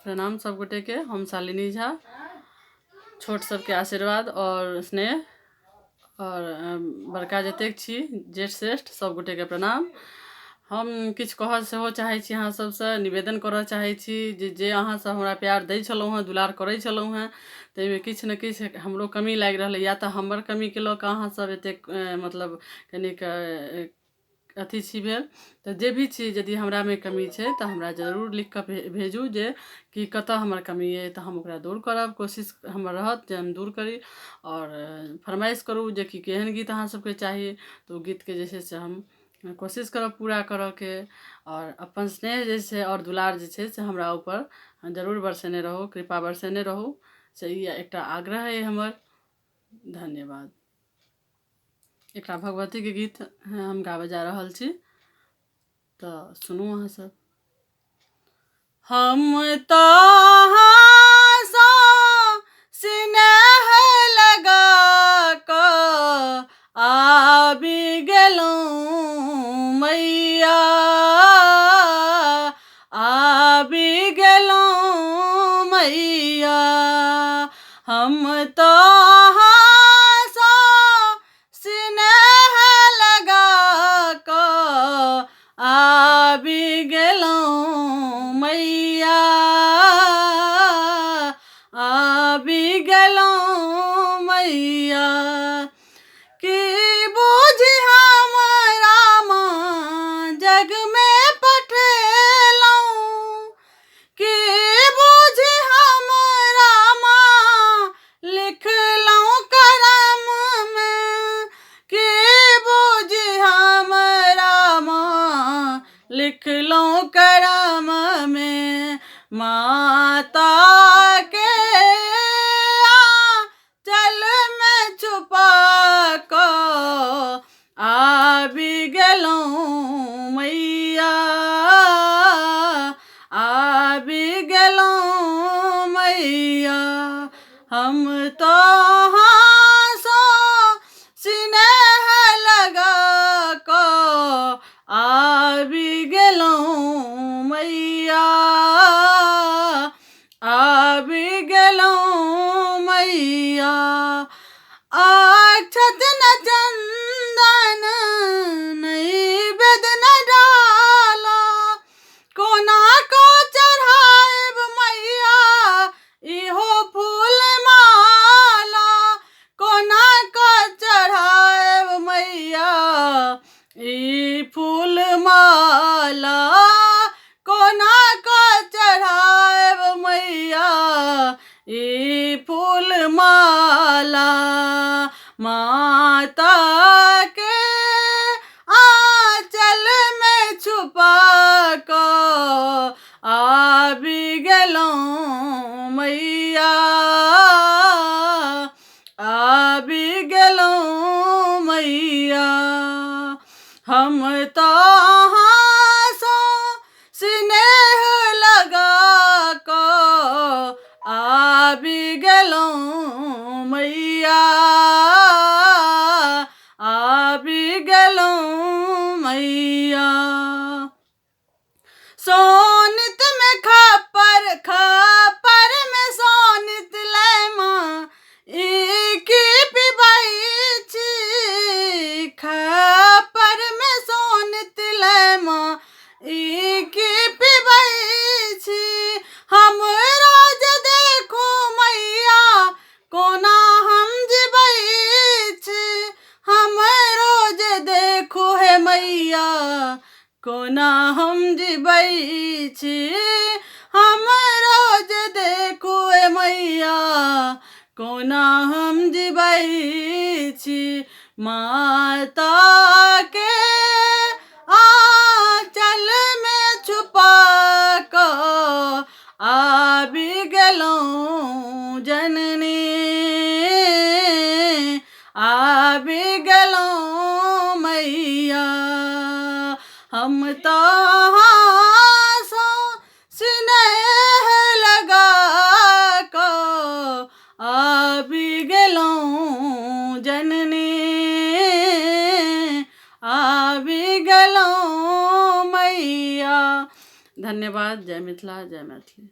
प्रणाम सब गोटे के। हम शालिनी झा छोट सबके आशीर्वाद और स्नेह और बड़का जतेक छी जेठ श्रेष्ठ सब गोटे के प्रणाम। हम किछु कहऽ सेहो चाहै छी, अहाँ सबसँ निवेदन करऽ चाहै छी जे अहाँ सब हमरा प्यार दै छलहुँ हेँ, दुलार करै छलहुँ हेँ, ताहिमे किछु ने किछु हमरो कमी लागि रहल अइ। या तऽ हमर कमीके लऽ कऽ अहाँ सब एतेक मतलब कनिक अथी छी भेल, तऽ जे भी छी यदि हमरामे कमी छै तऽ हमरा जरूर लिख कऽ भेजू जे कि कतऽ हमर कमी अइ, तऽ हम ओकरा दूर करब। कोशिश हमर रहत जे हम दूर करी। और फरमाइश करू जे कि केहन गीत अहाँ सबके चाही, तऽ ओ गीतके जे छै से हम कोशिश करब पूरा करऽके। और अपन स्नेह जे छै और दुलार जे छै से हमरा ऊपर जरूर बरसेने रहू, कृपा बरसेने रहू, से ई एकटा आग्रह अइ हमर। धन्यवाद। एकटा भगवतीके गीत हम गाबऽ जा रहल छी, तऽ सुनू अहाँ सब। हम तहाँसँ स्नेह लगा कऽ आबि गेलहुँ मैया, आबि गेलहुँ मैया। हम तहाँसँ स्नेह लगा कऽ आबि गेलहुँ मैया, आबि गेलहुँ मैया। की बुझि हमरा माँ जगमे पठेलहुँ, की बुझि हमरा माँ लिखलहुँ करममे, की बुझि हमरा माँ लिखलहुँ करममे। माता के आँचलमे छुपा कऽ आबि गेलहुँ मैया, आबि गेलहुँ मैया। हम तहाँसँ स्नेह लगा कऽ आबि गेलहुँ मैया, आबि गेलहुँ मैया। अक्षत न चंदन नैवेद्य न डाला, कोना को चढ़ाएब मैया इहो फूल माला, कोना को चढ़ाएब मैया ई फूल माला, कोना को चढ़ाएब मैया ई फूल माला। माता के आँचल में छुपा कऽ आबि गेलहुँ मैया, आबि गेलहुँ मैया। हम तहाँसँ स्नेह लगा कऽ आबि गेलहुँ मैया, आबि गेलहुँ मैया। सोनित में खप्पर, खप्पर में सोनित लै माँ ई की पिबै छी, खप्पर में सोनित लै माँ ई की पिबै छी। हम रोज देखू मैया कोना हम जिबै छी, हम रोज देखू हे मैया कोना हम जिबै छी। हम रोज देखू हे मैया कोना हम जिबै छी। माता के आँचल में छुपा कऽ आबि गेलहुँ जननी, आबि गेलहुँ मैया। हम तहाँसँ स्नेह लगा कऽ आबि गेलहुँ जननी, आबि गेलहुँ मैया। धन्यवाद। जय मिथिला, जय मैथिली।